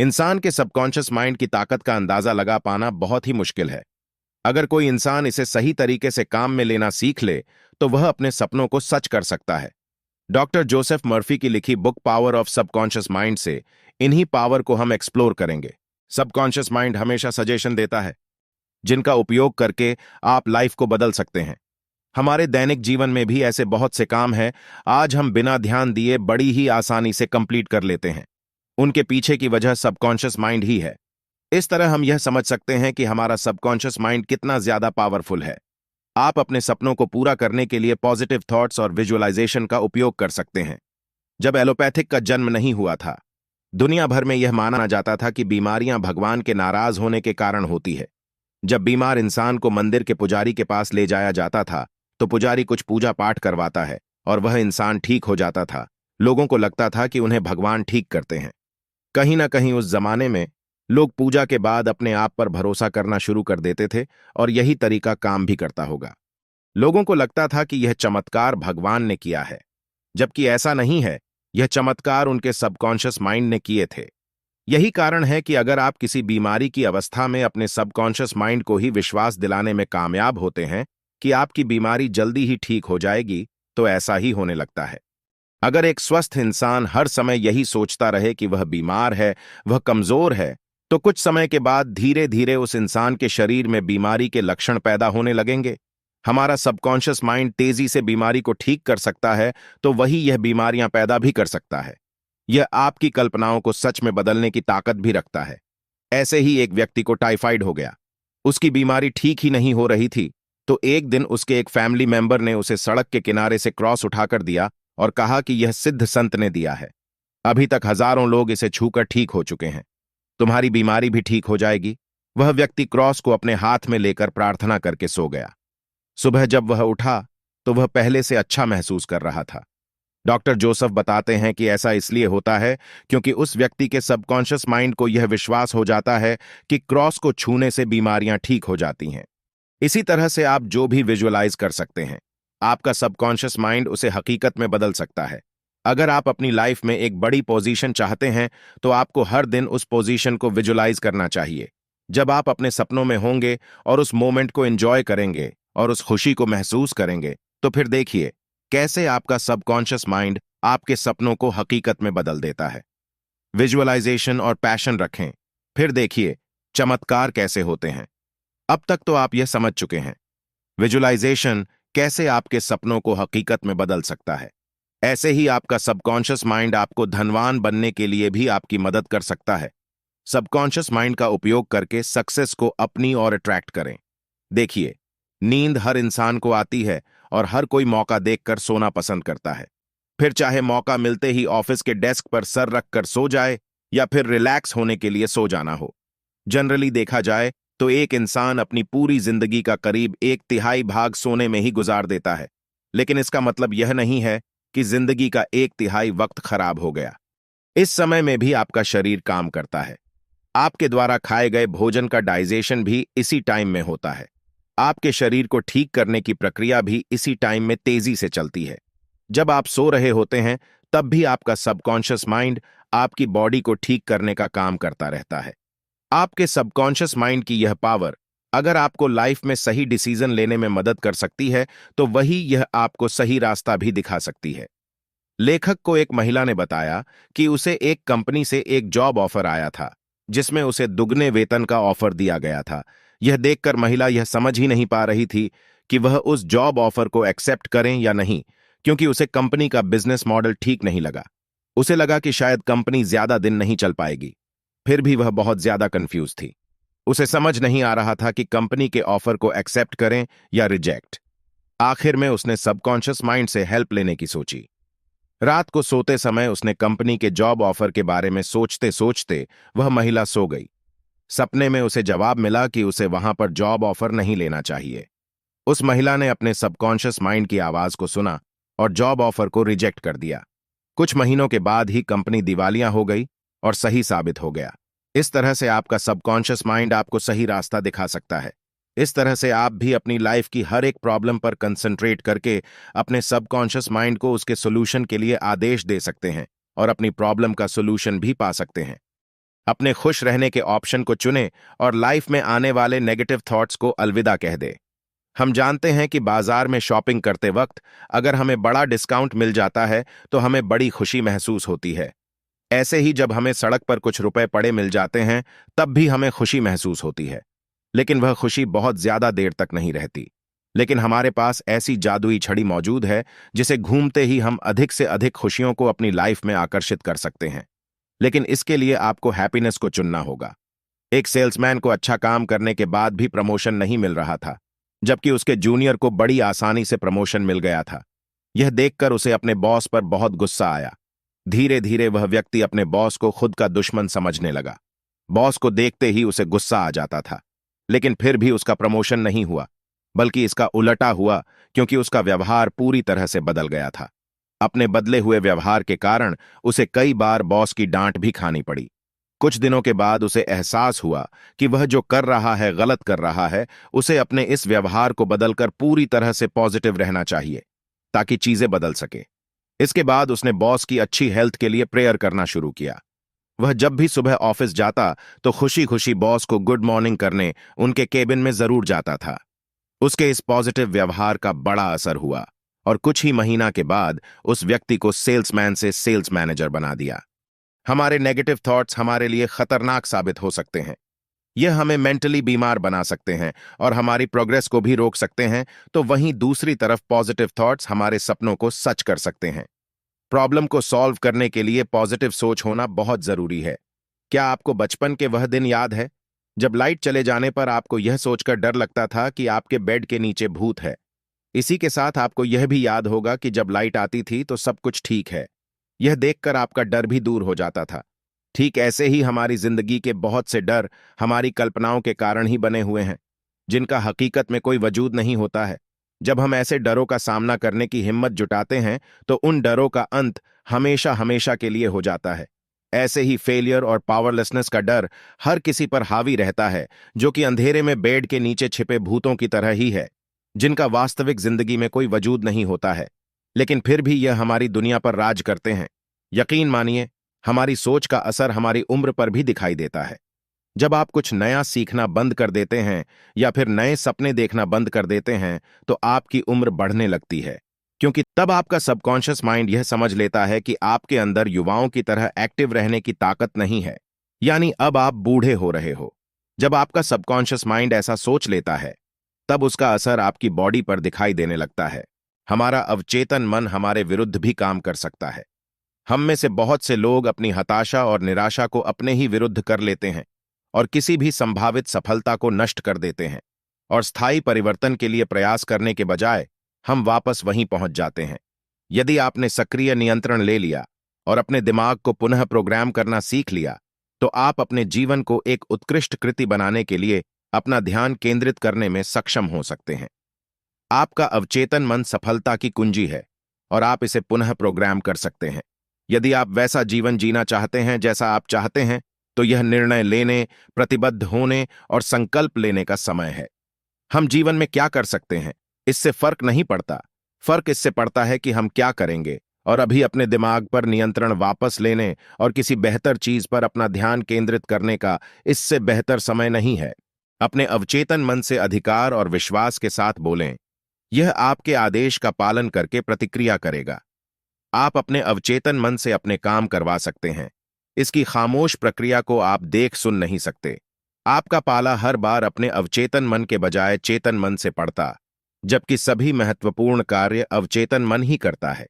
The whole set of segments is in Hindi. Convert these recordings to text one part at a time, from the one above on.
इंसान के सबकॉन्शियस माइंड की ताकत का अंदाजा लगा पाना बहुत ही मुश्किल है। अगर कोई इंसान इसे सही तरीके से काम में लेना सीख ले तो वह अपने सपनों को सच कर सकता है। डॉक्टर जोसेफ मर्फी की लिखी book power of subconscious mind से इन्हीं पावर को हम एक्सप्लोर करेंगे। सबकॉन्शियस माइंड हमेशा सजेशन देता है जिनका उपयोग करके आप लाइफ को बदल सकते हैं। हमारे दैनिक जीवन में भी ऐसे बहुत से काम हैं आज हम बिना ध्यान दिए बड़ी ही आसानी से कंप्लीट कर लेते हैं। उनके पीछे की वजह सबकॉन्शियस माइंड ही है। इस तरह हम यह समझ सकते हैं कि हमारा सबकॉन्शियस माइंड कितना ज्यादा पावरफुल है। आप अपने सपनों को पूरा करने के लिए पॉजिटिव थॉट्स और विजुअलाइजेशन का उपयोग कर सकते हैं। जब एलोपैथिक का जन्म नहीं हुआ था, दुनिया भर में यह माना जाता था कि बीमारियां भगवान के नाराज होने के कारण होती है। जब बीमार इंसान को मंदिर के पुजारी के पास ले जाया जाता था तो पुजारी कुछ पूजा पाठ करवाता है और वह इंसान ठीक हो जाता था। लोगों को लगता था कि उन्हें भगवान ठीक करते हैं। कहीं ना कहीं उस जमाने में लोग पूजा के बाद अपने आप पर भरोसा करना शुरू कर देते थे और यही तरीका काम भी करता होगा। लोगों को लगता था कि यह चमत्कार भगवान ने किया है, जबकि ऐसा नहीं है। यह चमत्कार उनके सबकॉन्शियस माइंड ने किए थे। यही कारण है कि अगर आप किसी बीमारी की अवस्था में अपने सबकॉन्शियस माइंड को ही विश्वास दिलाने में कामयाब होते हैं कि आपकी बीमारी जल्दी ही ठीक हो जाएगी, तो ऐसा ही होने लगता है। अगर एक स्वस्थ इंसान हर समय यही सोचता रहे कि वह बीमार है, वह कमजोर है, तो कुछ समय के बाद धीरे धीरे उस इंसान के शरीर में बीमारी के लक्षण पैदा होने लगेंगे। हमारा सबकॉन्शियस माइंड तेजी से बीमारी को ठीक कर सकता है, तो वही यह बीमारियां पैदा भी कर सकता है। यह आपकी कल्पनाओं को सच में बदलने की ताकत भी रखता है। ऐसे ही एक व्यक्ति को टाइफाइड हो गया। उसकी बीमारी ठीक ही नहीं हो रही थी, तो एक दिन उसके एक फैमिली मेंबर ने उसे सड़क के किनारे से क्रॉस उठाकर दिया और कहा कि यह सिद्ध संत ने दिया है। अभी तक हजारों लोग इसे छूकर ठीक हो चुके हैं। तुम्हारी बीमारी भी ठीक हो जाएगी। वह व्यक्ति क्रॉस को अपने हाथ में लेकर प्रार्थना करके सो गया। सुबह जब वह उठा तो वह पहले से अच्छा महसूस कर रहा था। डॉक्टर जोसेफ बताते हैं कि ऐसा इसलिए होता है क्योंकि उस व्यक्ति के सबकॉन्शियस माइंड को यह विश्वास हो जाता है कि क्रॉस को छूने से बीमारियां ठीक हो जाती हैं। इसी तरह से आप जो भी विजुअलाइज कर सकते हैं, आपका सबकॉन्शियस माइंड उसे हकीकत में बदल सकता है। अगर आप अपनी लाइफ में एक बड़ी पोजीशन चाहते हैं तो आपको हर दिन उस पोजीशन को विजुअलाइज करना चाहिए। जब आप अपने सपनों में होंगे और उस मोमेंट को एंजॉय करेंगे और उस खुशी को महसूस करेंगे, तो फिर देखिए कैसे आपका सबकॉन्शियस माइंड आपके सपनों को हकीकत में बदल देता है। विजुअलाइजेशन और पैशन रखें, फिर देखिए चमत्कार कैसे होते हैं। अब तक तो आप यह समझ चुके हैं विजुअलाइजेशन कैसे आपके सपनों को हकीकत में बदल सकता है। ऐसे ही आपका सबकॉन्शियस माइंड आपको धनवान बनने के लिए भी आपकी मदद कर सकता है। सबकॉन्शियस माइंड का उपयोग करके सक्सेस को अपनी ओर अट्रैक्ट करें। देखिए, नींद हर इंसान को आती है और हर कोई मौका देखकर सोना पसंद करता है। फिर चाहे मौका मिलते ही ऑफिस के डेस्क पर सर रखकर सो जाए या फिर रिलैक्स होने के लिए सो जाना हो। जनरली देखा जाए तो एक इंसान अपनी पूरी जिंदगी का करीब 1/3 भाग सोने में ही गुजार देता है, लेकिन इसका मतलब यह नहीं है कि जिंदगी का 1/3 वक्त खराब हो गया। इस समय में भी आपका शरीर काम करता है। आपके द्वारा खाए गए भोजन का डाइजेशन भी इसी टाइम में होता है। आपके शरीर को ठीक करने की प्रक्रिया भी इसी टाइम में तेजी से चलती है। जब आप सो रहे होते हैं तब भी आपका सबकॉन्शियस माइंड आपकी बॉडी को ठीक करने का काम करता रहता है। आपके सबकॉन्शियस माइंड की यह पावर अगर आपको लाइफ में सही डिसीजन लेने में मदद कर सकती है तो वही यह आपको सही रास्ता भी दिखा सकती है। लेखक को एक महिला ने बताया कि उसे एक कंपनी से एक जॉब ऑफर आया था जिसमें उसे दुगने वेतन का ऑफर दिया गया था। यह देखकर महिला यह समझ ही नहीं पा रही थी कि वह उस जॉब ऑफर को एक्सेप्ट करें या नहीं, क्योंकि उसे कंपनी का बिजनेस मॉडल ठीक नहीं लगा। उसे लगा कि शायद कंपनी ज्यादा दिन नहीं चल पाएगी। फिर भी वह बहुत ज्यादा कंफ्यूज थी। उसे समझ नहीं आ रहा था कि कंपनी के ऑफर को एक्सेप्ट करें या रिजेक्ट। आखिर में उसने सबकॉन्शियस माइंड से हेल्प लेने की सोची। रात को सोते समय उसने कंपनी के जॉब ऑफर के बारे में सोचते सोचते वह महिला सो गई। सपने में उसे जवाब मिला कि उसे वहां पर जॉब ऑफर नहीं लेना चाहिए। उस महिला ने अपने सबकॉन्शियस माइंड की आवाज को सुना और जॉब ऑफर को रिजेक्ट कर दिया। कुछ महीनों के बाद ही कंपनी दिवालिया हो गई और सही साबित हो गया। इस तरह से आपका सबकॉन्शियस माइंड आपको सही रास्ता दिखा सकता है। इस तरह से आप भी अपनी लाइफ की हर एक प्रॉब्लम पर कंसंट्रेट करके अपने सबकॉन्शियस माइंड को उसके सॉल्यूशन के लिए आदेश दे सकते हैं और अपनी प्रॉब्लम का सॉल्यूशन भी पा सकते हैं। अपने खुश रहने के ऑप्शन को चुने और लाइफ में आने वाले नेगेटिव थॉट्स को अलविदा कह दे। हम जानते हैं कि बाजार में शॉपिंग करते वक्त अगर हमें बड़ा डिस्काउंट मिल जाता है तो हमें बड़ी खुशी महसूस होती है। ऐसे ही जब हमें सड़क पर कुछ रुपए पड़े मिल जाते हैं तब भी हमें खुशी महसूस होती है, लेकिन वह खुशी बहुत ज्यादा देर तक नहीं रहती। लेकिन हमारे पास ऐसी जादुई छड़ी मौजूद है जिसे घूमते ही हम अधिक से अधिक खुशियों को अपनी लाइफ में आकर्षित कर सकते हैं। लेकिन इसके लिए आपको हैप्पीनेस को चुनना होगा। एक सेल्समैन को अच्छा काम करने के बाद भी प्रमोशन नहीं मिल रहा था, जबकि उसके जूनियर को बड़ी आसानी से प्रमोशन मिल गया था। यह देखकर उसे अपने बॉस पर बहुत गुस्सा आया। धीरे धीरे वह व्यक्ति अपने बॉस को खुद का दुश्मन समझने लगा। बॉस को देखते ही उसे गुस्सा आ जाता था, लेकिन फिर भी उसका प्रमोशन नहीं हुआ, बल्कि इसका उलटा हुआ, क्योंकि उसका व्यवहार पूरी तरह से बदल गया था। अपने बदले हुए व्यवहार के कारण उसे कई बार बॉस की डांट भी खानी पड़ी। कुछ दिनों के बाद उसे एहसास हुआ कि वह जो कर रहा है गलत कर रहा है। उसे अपने इस व्यवहार को बदलकर पूरी तरह से पॉजिटिव रहना चाहिए ताकि चीजें बदल सके। इसके बाद उसने बॉस की अच्छी हेल्थ के लिए प्रेयर करना शुरू किया। वह जब भी सुबह ऑफिस जाता तो खुशी खुशी बॉस को गुड मॉर्निंग करने उनके केबिन में जरूर जाता था। उसके इस पॉजिटिव व्यवहार का बड़ा असर हुआ और कुछ ही महीना के बाद उस व्यक्ति को सेल्समैन से सेल्स मैनेजर बना दिया। हमारे नेगेटिव थॉट्स हमारे लिए खतरनाक साबित हो सकते हैं। यह हमें मेंटली बीमार बना सकते हैं और हमारी प्रोग्रेस को भी रोक सकते हैं। तो वहीं दूसरी तरफ पॉजिटिव थॉट्स हमारे सपनों को सच कर सकते हैं। प्रॉब्लम को सॉल्व करने के लिए पॉजिटिव सोच होना बहुत जरूरी है। क्या आपको बचपन के वह दिन याद है जब लाइट चले जाने पर आपको यह सोचकर डर लगता था कि आपके बेड के नीचे भूत है? इसी के साथ आपको यह भी याद होगा कि जब लाइट आती थी तो सब कुछ ठीक है। यह देखकर आपका डर भी दूर हो जाता था। ठीक ऐसे ही हमारी जिंदगी के बहुत से डर हमारी कल्पनाओं के कारण ही बने हुए हैं, जिनका हकीकत में कोई वजूद नहीं होता है। जब हम ऐसे डरों का सामना करने की हिम्मत जुटाते हैं तो उन डरों का अंत हमेशा हमेशा के लिए हो जाता है। ऐसे ही फेलियर और पावरलेसनेस का डर हर किसी पर हावी रहता है, जो कि अंधेरे में बेड के नीचे छिपे भूतों की तरह ही है, जिनका वास्तविक जिंदगी में कोई वजूद नहीं होता है, लेकिन फिर भी यह हमारी दुनिया पर राज करते हैं। यकीन मानिए, हमारी सोच का असर हमारी उम्र पर भी दिखाई देता है। जब आप कुछ नया सीखना बंद कर देते हैं या फिर नए सपने देखना बंद कर देते हैं तो आपकी उम्र बढ़ने लगती है, क्योंकि तब आपका सबकॉन्शियस माइंड यह समझ लेता है कि आपके अंदर युवाओं की तरह एक्टिव रहने की ताकत नहीं है, यानी अब आप बूढ़े हो रहे हो। जब आपका सबकॉन्शियस माइंड ऐसा सोच लेता है तब उसका असर आपकी बॉडी पर दिखाई देने लगता है। हमारा अवचेतन मन हमारे विरुद्ध भी काम कर सकता है। हम में से बहुत से लोग अपनी हताशा और निराशा को अपने ही विरुद्ध कर लेते हैं और किसी भी संभावित सफलता को नष्ट कर देते हैं, और स्थायी परिवर्तन के लिए प्रयास करने के बजाय हम वापस वहीं पहुंच जाते हैं। यदि आपने सक्रिय नियंत्रण ले लिया और अपने दिमाग को पुनः प्रोग्राम करना सीख लिया तो आप अपने जीवन को एक उत्कृष्ट कृति बनाने के लिए अपना ध्यान केंद्रित करने में सक्षम हो सकते हैं। आपका अवचेतन मन सफलता की कुंजी है और आप इसे पुनः प्रोग्राम कर सकते हैं। यदि आप वैसा जीवन जीना चाहते हैं जैसा आप चाहते हैं तो यह निर्णय लेने, प्रतिबद्ध होने और संकल्प लेने का समय है। हम जीवन में क्या कर सकते हैं इससे फर्क नहीं पड़ता। फर्क इससे पड़ता है कि हम क्या करेंगे, और अभी अपने दिमाग पर नियंत्रण वापस लेने और किसी बेहतर चीज पर अपना ध्यान केंद्रित करने का इससे बेहतर समय नहीं है। अपने अवचेतन मन से अधिकार और विश्वास के साथ बोलें। यह आपके आदेश का पालन करके प्रतिक्रिया करेगा। आप अपने अवचेतन मन से अपने काम करवा सकते हैं। इसकी खामोश प्रक्रिया को आप देख सुन नहीं सकते। आपका पाला हर बार अपने अवचेतन मन के बजाय चेतन मन से पड़ता, जबकि सभी महत्वपूर्ण कार्य अवचेतन मन ही करता है।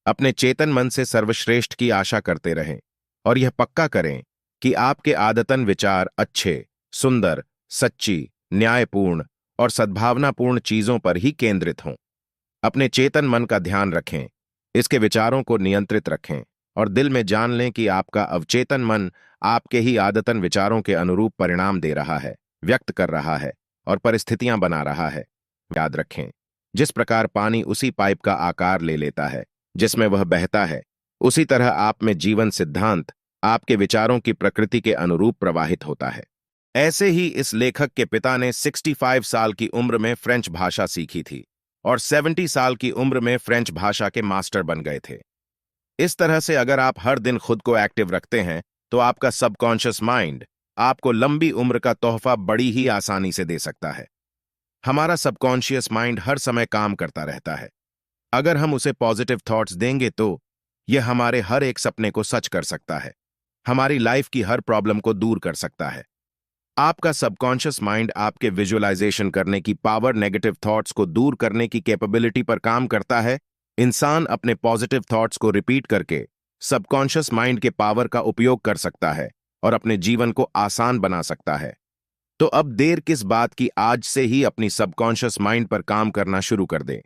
अपने चेतन मन से सर्वश्रेष्ठ की आशा करते रहें और यह पक्का करें कि आपके आदतन विचार अच्छे, सुंदर, सच्ची, न्यायपूर्ण और सद्भावनापूर्ण चीजों पर ही केंद्रित हों। अपने चेतन मन का ध्यान रखें, इसके विचारों को नियंत्रित रखें और दिल में जान लें कि आपका अवचेतन मन आपके ही आदतन विचारों के अनुरूप परिणाम दे रहा है, व्यक्त कर रहा है और परिस्थितियां बना रहा है। याद रखें, जिस प्रकार पानी उसी पाइप का आकार ले लेता है जिसमें वह बहता है, उसी तरह आप में जीवन सिद्धांत आपके विचारों की प्रकृति के अनुरूप प्रवाहित होता है। ऐसे ही इस लेखक के पिता ने 65 साल की उम्र में फ्रेंच भाषा सीखी थी और 70 साल की उम्र में फ्रेंच भाषा के मास्टर बन गए थे। इस तरह से अगर आप हर दिन खुद को एक्टिव रखते हैं तो आपका सबकॉन्शियस माइंड आपको लंबी उम्र का तोहफा बड़ी ही आसानी से दे सकता है। हमारा सबकॉन्शियस माइंड हर समय काम करता रहता है। अगर हम उसे पॉजिटिव थॉट्स देंगे तो यह हमारे हर एक सपने को सच कर सकता है, हमारी लाइफ की हर प्रॉब्लम को दूर कर सकता है। आपका सबकॉन्शियस माइंड आपके विजुअलाइजेशन करने की पावर, नेगेटिव थॉट्स को दूर करने की कैपेबिलिटी पर काम करता है। इंसान अपने पॉजिटिव थॉट्स को रिपीट करके सबकॉन्शियस माइंड के पावर का उपयोग कर सकता है और अपने जीवन को आसान बना सकता है। तो अब देर किस बात की, आज से ही अपनी सबकॉन्शियस माइंड पर काम करना शुरू कर दें।